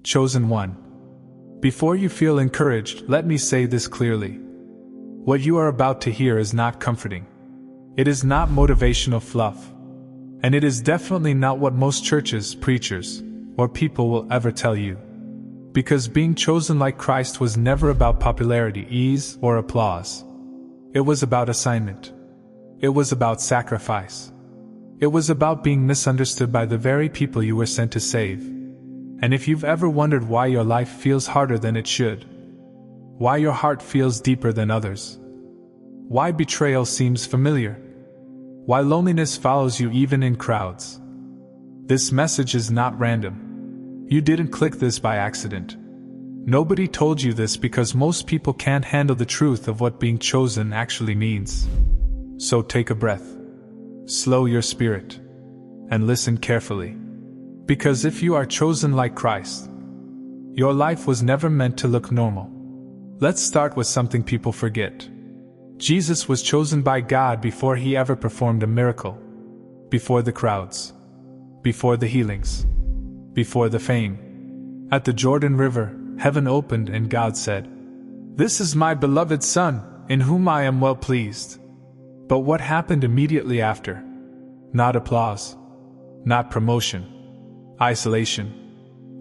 Chosen one. Before you feel encouraged, let me say this clearly. What you are about to hear is not comforting. It is not motivational fluff. And it is definitely not what most churches, preachers, or people will ever tell you. Because being chosen like Christ was never about popularity, ease, or applause. It was about assignment. It was about sacrifice. It was about being misunderstood by the very people you were sent to save. And if you've ever wondered why your life feels harder than it should, why your heart feels deeper than others, why betrayal seems familiar, why loneliness follows you even in crowds, this message is not random. You didn't click this by accident. Nobody told you this because most people can't handle the truth of what being chosen actually means. So take a breath, slow your spirit, and listen carefully. Because if you are chosen like Christ, your life was never meant to look normal. Let's start with something people forget. Jesus was chosen by God before he ever performed a miracle, before the crowds, before the healings, before the fame. At the Jordan River, heaven opened and God said, "This is my beloved Son, in whom I am well pleased." But what happened immediately after? Not applause, not promotion, isolation.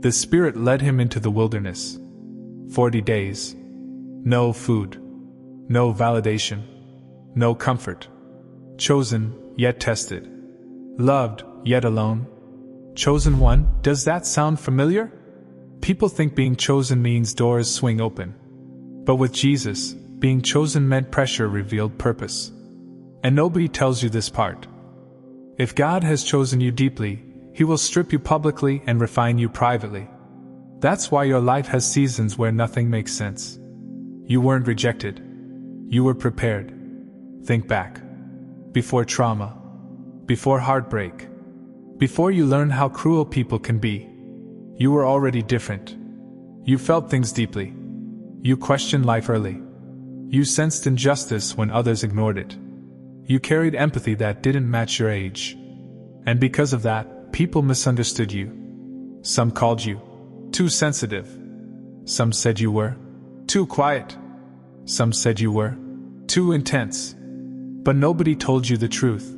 The Spirit led him into the wilderness. 40 days. No food. No validation. No comfort. Chosen, yet tested. Loved, yet alone. Chosen one, does that sound familiar? People think being chosen means doors swing open. But with Jesus, being chosen meant pressure revealed purpose. And nobody tells you this part. If God has chosen you deeply, He will strip you publicly and refine you privately. That's why your life has seasons where nothing makes sense. You weren't rejected. You were prepared. Think back. Before trauma. Before heartbreak. Before you learn how cruel people can be. You were already different. You felt things deeply. You questioned life early. You sensed injustice when others ignored it. You carried empathy that didn't match your age. And because of that, people misunderstood you. Some called you too sensitive. Some said you were too quiet. Some said you were too intense. But nobody told you the truth.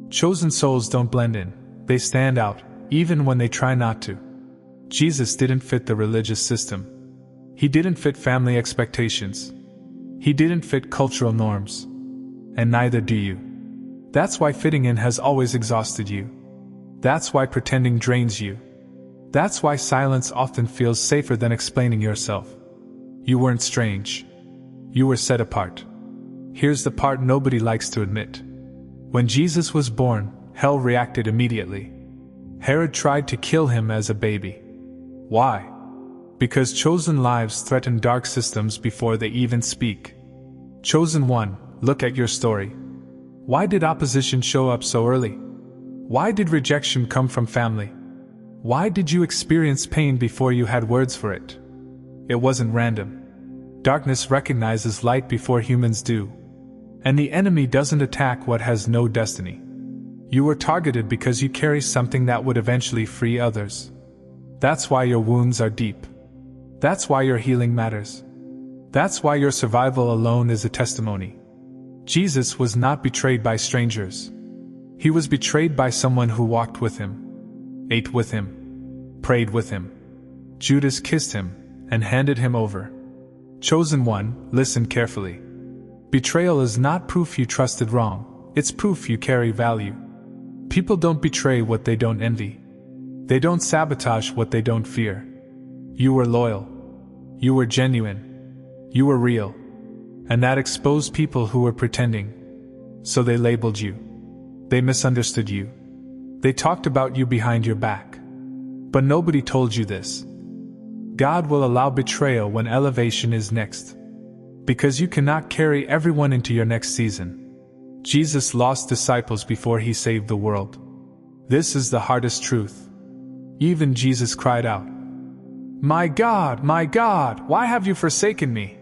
Chosen souls don't blend in, they stand out, even when they try not to. Jesus didn't fit the religious system. He didn't fit family expectations. He didn't fit cultural norms. And neither do you. That's why fitting in has always exhausted you. That's why pretending drains you. That's why silence often feels safer than explaining yourself. You weren't strange. You were set apart. Here's the part nobody likes to admit. When Jesus was born, hell reacted immediately. Herod tried to kill him as a baby. Why? Because chosen lives threaten dark systems before they even speak. Chosen one, look at your story. Why did opposition show up so early? Why did rejection come from family? Why did you experience pain before you had words for it? It wasn't random. Darkness recognizes light before humans do. And the enemy doesn't attack what has no destiny. You were targeted because you carry something that would eventually free others. That's why your wounds are deep. That's why your healing matters. That's why your survival alone is a testimony. Jesus was not betrayed by strangers. He was betrayed by someone who walked with him, ate with him, prayed with him. Judas kissed him and handed him over. Chosen one, listen carefully. Betrayal is not proof you trusted wrong, it's proof you carry value. People don't betray what they don't envy. They don't sabotage what they don't fear. You were loyal. You were genuine. You were real. And that exposed people who were pretending. So they labeled you. They misunderstood you. They talked about you behind your back. But nobody told you this. God will allow betrayal when elevation is next. Because you cannot carry everyone into your next season. Jesus lost disciples before he saved the world. This is the hardest truth. Even Jesus cried out, my God, why have you forsaken me?"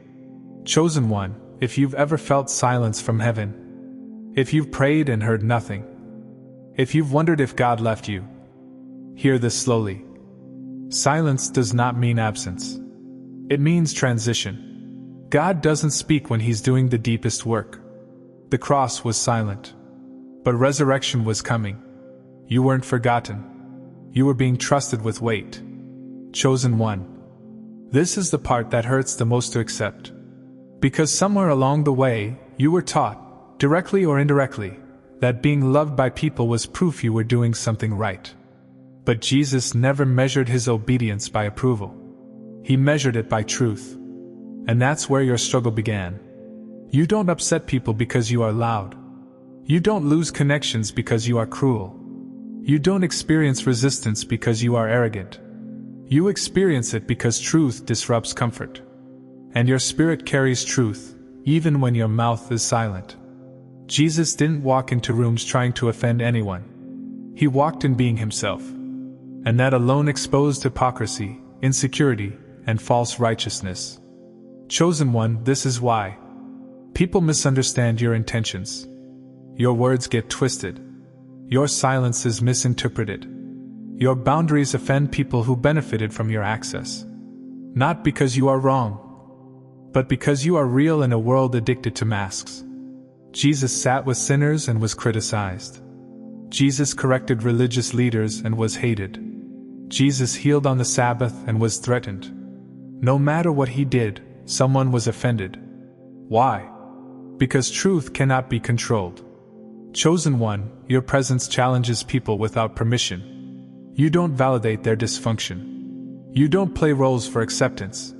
Chosen one, if you've ever felt silence from heaven, if you've prayed and heard nothing, if you've wondered if God left you, hear this slowly. Silence does not mean absence. It means transition. God doesn't speak when He's doing the deepest work. The cross was silent. But resurrection was coming. You weren't forgotten. You were being trusted with weight. Chosen one. This is the part that hurts the most to accept. Because somewhere along the way, you were taught, directly or indirectly, that being loved by people was proof you were doing something right. But Jesus never measured His obedience by approval. He measured it by truth. And that's where your struggle began. You don't upset people because you are loud. You don't lose connections because you are cruel. You don't experience resistance because you are arrogant. You experience it because truth disrupts comfort. And your spirit carries truth, even when your mouth is silent. Jesus didn't walk into rooms trying to offend anyone. He walked in being Himself. And that alone exposed hypocrisy, insecurity, and false righteousness. Chosen one, this is why. People misunderstand your intentions. Your words get twisted. Your silence is misinterpreted. Your boundaries offend people who benefited from your access. Not because you are wrong, but because you are real in a world addicted to masks. Jesus sat with sinners and was criticized. Jesus corrected religious leaders and was hated. Jesus healed on the Sabbath and was threatened. No matter what He did, someone was offended. Why? Because truth cannot be controlled. Chosen one, your presence challenges people without permission. You don't validate their dysfunction. You don't play roles for acceptance.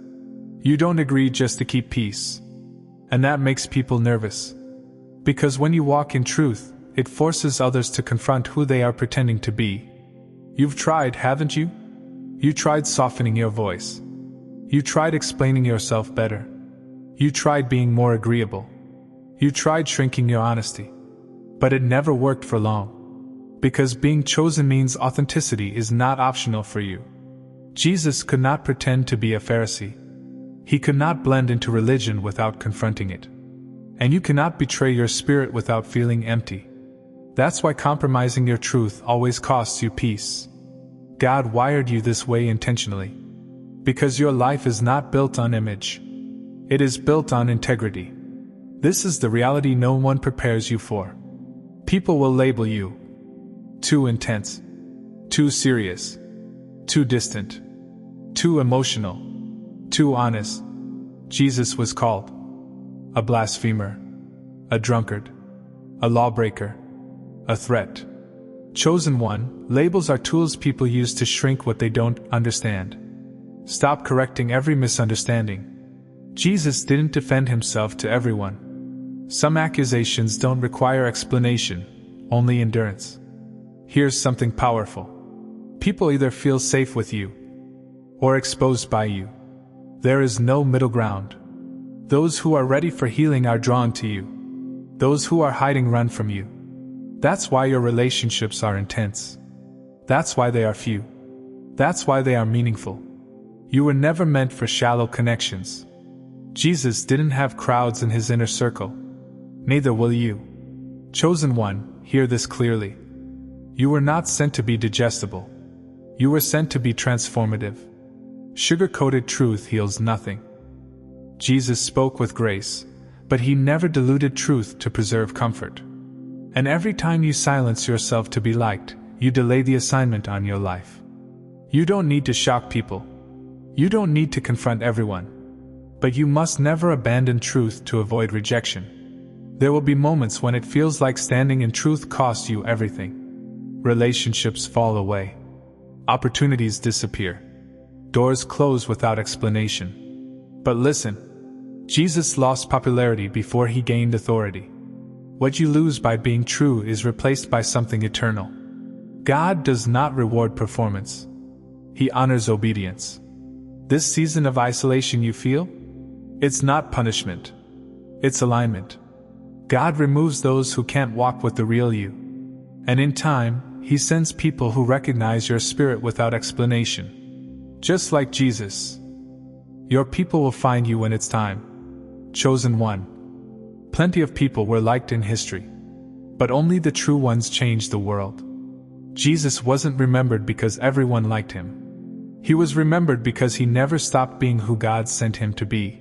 You don't agree just to keep peace. And that makes people nervous. Because when you walk in truth, it forces others to confront who they are pretending to be. You've tried, haven't you? You tried softening your voice. You tried explaining yourself better. You tried being more agreeable. You tried shrinking your honesty. But it never worked for long. Because being chosen means authenticity is not optional for you. Jesus could not pretend to be a Pharisee. He could not blend into religion without confronting it. And you cannot betray your spirit without feeling empty. That's why compromising your truth always costs you peace. God wired you this way intentionally. Because your life is not built on image. It is built on integrity. This is the reality no one prepares you for. People will label you too intense, too serious, too distant, too emotional, too honest. Jesus was called a blasphemer, a drunkard, a lawbreaker, a threat. Chosen one, labels are tools people use to shrink what they don't understand. Stop correcting every misunderstanding. Jesus didn't defend Himself to everyone. Some accusations don't require explanation, only endurance. Here's something powerful. People either feel safe with you or exposed by you. There is no middle ground. Those who are ready for healing are drawn to you. Those who are hiding run from you. That's why your relationships are intense. That's why they are few. That's why they are meaningful. You were never meant for shallow connections. Jesus didn't have crowds in His inner circle. Neither will you. Chosen one, hear this clearly. You were not sent to be digestible. You were sent to be transformative. Sugar-coated truth heals nothing. Jesus spoke with grace, but He never diluted truth to preserve comfort. And every time you silence yourself to be liked, you delay the assignment on your life. You don't need to shock people. You don't need to confront everyone. But you must never abandon truth to avoid rejection. There will be moments when it feels like standing in truth costs you everything. Relationships fall away. Opportunities disappear. Doors close without explanation. But listen, Jesus lost popularity before He gained authority. What you lose by being true is replaced by something eternal. God does not reward performance. He honors obedience. This season of isolation you feel? It's not punishment. It's alignment. God removes those who can't walk with the real you. And in time, He sends people who recognize your spirit without explanation. Just like Jesus. Your people will find you when it's time. Chosen one. Plenty of people were liked in history. But only the true ones changed the world. Jesus wasn't remembered because everyone liked Him. He was remembered because he never stopped being who God sent him to be.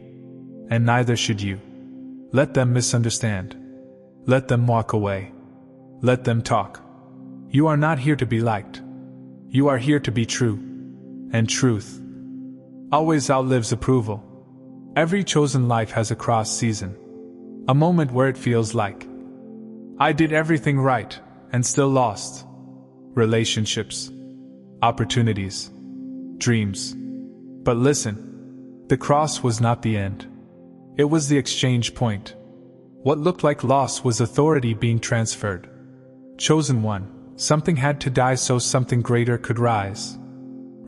And neither should you. Let them misunderstand. Let them walk away. Let them talk. You are not here to be liked. You are here to be true. And truth always outlives approval. Every chosen life has a cross season. A moment where it feels like, I did everything right, and still lost. Relationships, opportunities, dreams. But listen, the cross was not the end. It was the exchange point. What looked like loss was authority being transferred. Chosen one, something had to die so something greater could rise.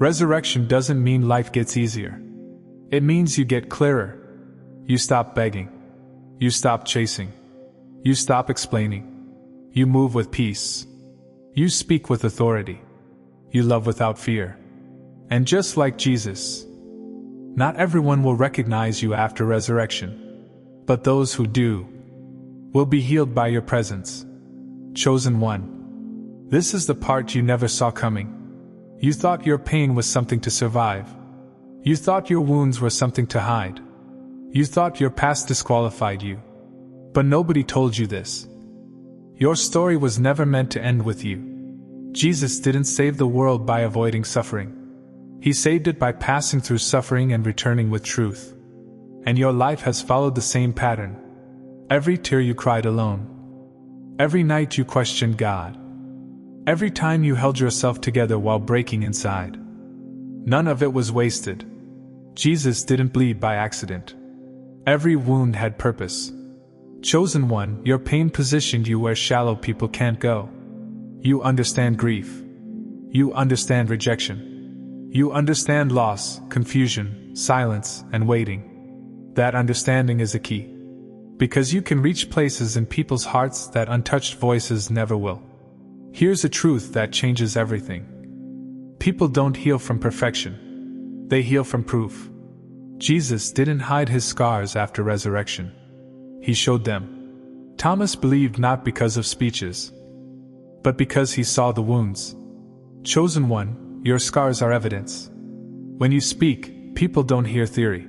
Resurrection doesn't mean life gets easier. It means you get clearer. You stop begging. You stop chasing. You stop explaining. You move with peace. You speak with authority. You love without fear. And just like Jesus, not everyone will recognize you after resurrection, but those who do will be healed by your presence. Chosen one. This is the part you never saw coming. You thought your pain was something to survive. You thought your wounds were something to hide. You thought your past disqualified you. But nobody told you this. Your story was never meant to end with you. Jesus didn't save the world by avoiding suffering. He saved it by passing through suffering and returning with truth. And your life has followed the same pattern. Every tear you cried alone. Every night you questioned God. Every time you held yourself together while breaking inside. None of it was wasted. Jesus didn't bleed by accident. Every wound had purpose. Chosen one, your pain positioned you where shallow people can't go. You understand grief. You understand rejection. You understand loss, confusion, silence, and waiting. That understanding is a key. Because you can reach places in people's hearts that untouched voices never will. Here's a truth that changes everything. People don't heal from perfection. They heal from proof. Jesus didn't hide his scars after resurrection. He showed them. Thomas believed not because of speeches, but because he saw the wounds. Chosen one, your scars are evidence. When you speak, people don't hear theory.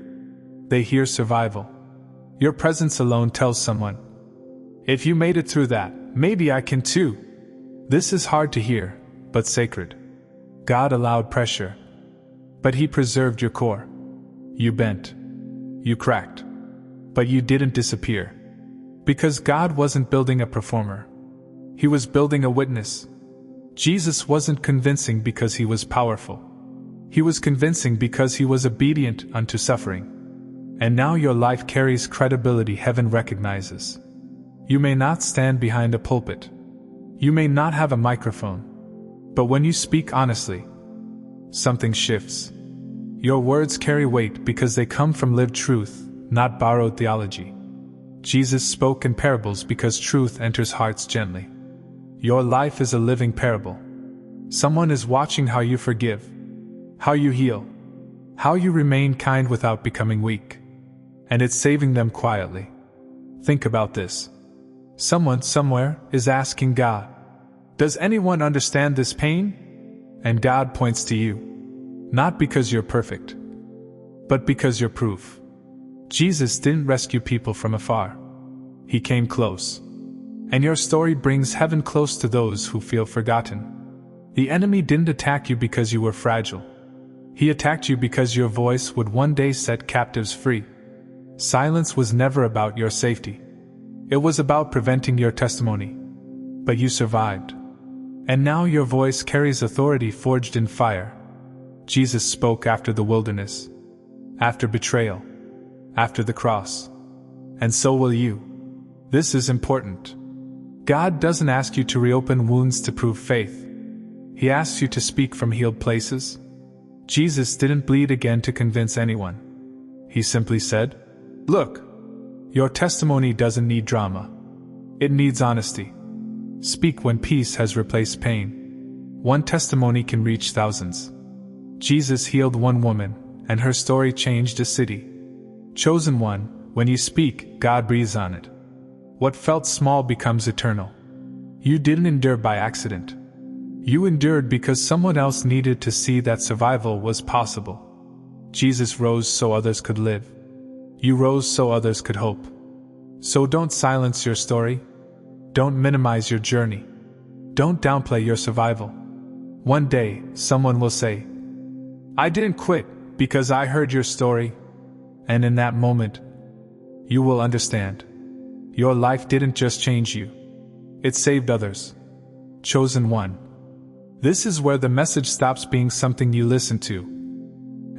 They hear survival. Your presence alone tells someone, if you made it through that, maybe I can too. This is hard to hear, but sacred. God allowed pressure, but He preserved your core. You bent. You cracked. But you didn't disappear. Because God wasn't building a performer. He was building a witness. Jesus wasn't convincing because He was powerful. He was convincing because He was obedient unto suffering. And now your life carries credibility heaven recognizes. You may not stand behind a pulpit. You may not have a microphone. But when you speak honestly, something shifts. Your words carry weight because they come from lived truth, not borrowed theology. Jesus spoke in parables because truth enters hearts gently. Your life is a living parable. Someone is watching how you forgive, how you heal, how you remain kind without becoming weak. And it's saving them quietly. Think about this. Someone somewhere is asking God, does anyone understand this pain? And God points to you. Not because you're perfect, but because you're proof. Jesus didn't rescue people from afar. He came close. And your story brings heaven close to those who feel forgotten. The enemy didn't attack you because you were fragile. He attacked you because your voice would one day set captives free. Silence was never about your safety. It was about preventing your testimony. But you survived. And now your voice carries authority forged in fire. Jesus spoke after the wilderness, after betrayal, after the cross. And so will you. This is important. God doesn't ask you to reopen wounds to prove faith. He asks you to speak from healed places. Jesus didn't bleed again to convince anyone. He simply said, look, your testimony doesn't need drama. It needs honesty. Speak when peace has replaced pain. One testimony can reach thousands. Jesus healed one woman, and her story changed a city. Chosen one, when you speak, God breathes on it. What felt small becomes eternal. You didn't endure by accident. You endured because someone else needed to see that survival was possible. Jesus rose so others could live. You rose so others could hope. So don't silence your story. Don't minimize your journey. Don't downplay your survival. One day, someone will say, "I didn't quit because I heard your story." And in that moment, you will understand. Your life didn't just change you. It saved others. Chosen one. This is where the message stops being something you listen to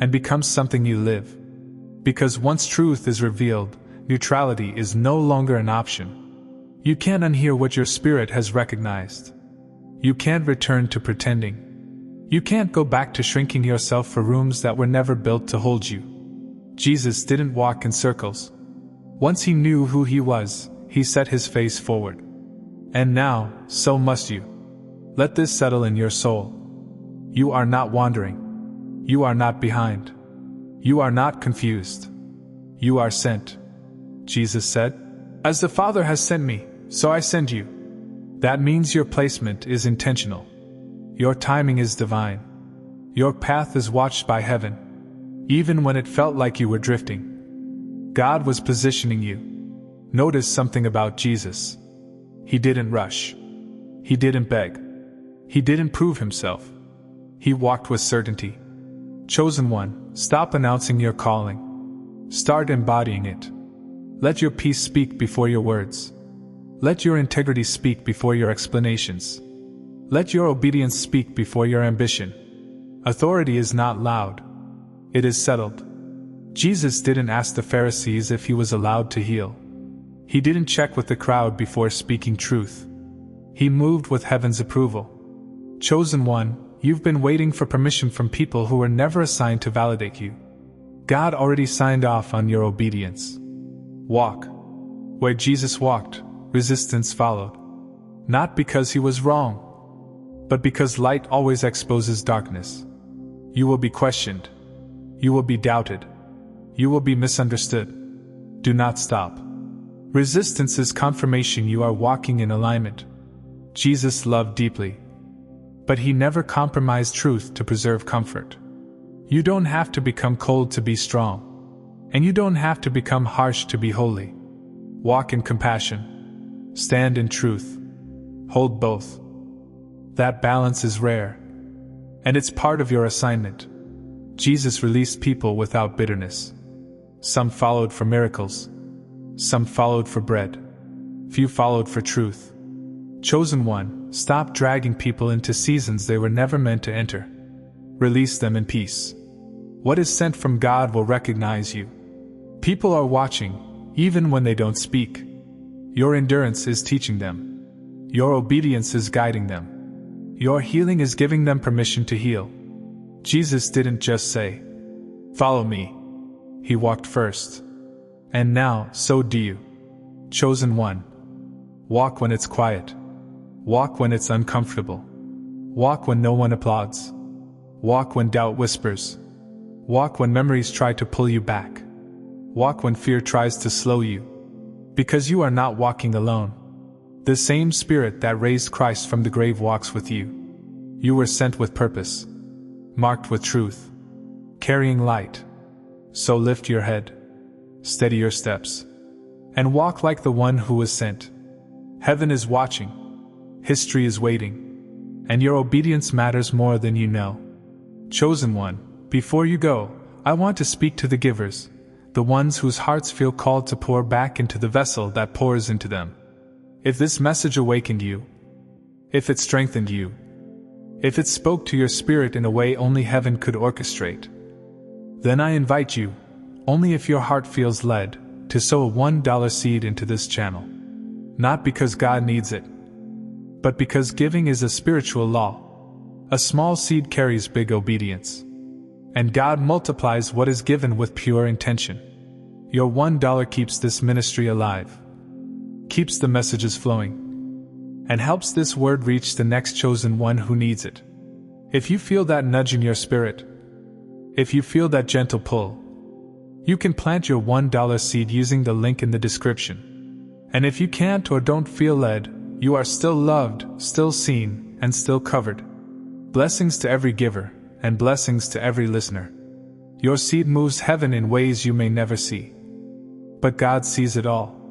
and becomes something you live. Because once truth is revealed, neutrality is no longer an option. You can't unhear what your spirit has recognized. You can't return to pretending. You can't go back to shrinking yourself for rooms that were never built to hold you. Jesus didn't walk in circles. Once he knew who he was, he set his face forward. And now, so must you. Let this settle in your soul. You are not wandering. You are not behind. You are not confused. You are sent. Jesus said, "As the Father has sent me, so I send you." That means your placement is intentional. Your timing is divine. Your path is watched by heaven. Even when it felt like you were drifting, God was positioning you. Notice something about Jesus. He didn't rush. He didn't beg. He didn't prove himself. He walked with certainty. Chosen one, stop announcing your calling. Start embodying it. Let your peace speak before your words. Let your integrity speak before your explanations. Let your obedience speak before your ambition. Authority is not loud. It is settled. Jesus didn't ask the Pharisees if he was allowed to heal. He didn't check with the crowd before speaking truth. He moved with heaven's approval. Chosen one, you've been waiting for permission from people who were never assigned to validate you. God already signed off on your obedience. Walk. Where Jesus walked, resistance followed. Not because he was wrong, but because light always exposes darkness. You will be questioned. You will be doubted. You will be misunderstood. Do not stop. Resistance is confirmation you are walking in alignment. Jesus loved deeply, but he never compromised truth to preserve comfort. You don't have to become cold to be strong, and you don't have to become harsh to be holy. Walk in compassion. Stand in truth. Hold both. That balance is rare, and it's part of your assignment. Jesus released people without bitterness. Some followed for miracles. Some followed for bread. Few followed for truth. Chosen one, stop dragging people into seasons they were never meant to enter. Release them in peace. What is sent from God will recognize you. People are watching, even when they don't speak. Your endurance is teaching them. Your obedience is guiding them. Your healing is giving them permission to heal. Jesus didn't just say, "Follow me." He walked first. And now, so do you. Chosen one. Walk when it's quiet. Walk when it's uncomfortable. Walk when no one applauds. Walk when doubt whispers. Walk when memories try to pull you back. Walk when fear tries to slow you. Because you are not walking alone. The same Spirit that raised Christ from the grave walks with you. You were sent with purpose. Marked with truth. Carrying light. So lift your head. Steady your steps. And walk like the one who was sent. Heaven is watching. History is waiting. And your obedience matters more than you know. Chosen one, before you go, I want to speak to the givers, the ones whose hearts feel called to pour back into the vessel that pours into them. If this message awakened you, if it strengthened you, if it spoke to your spirit in a way only heaven could orchestrate, then I invite you, only if your heart feels led, to sow a $1 seed into this channel. Not because God needs it, but because giving is a spiritual law. A small seed carries big obedience. And God multiplies what is given with pure intention. Your $1 keeps this ministry alive, keeps the messages flowing, and helps this word reach the next chosen one who needs it. If you feel that nudge in your spirit, if you feel that gentle pull, you can plant your $1 seed using the link in the description. And if you can't or don't feel led, you are still loved, still seen, and still covered. Blessings to every giver, and blessings to every listener. Your seed moves heaven in ways you may never see. But God sees it all.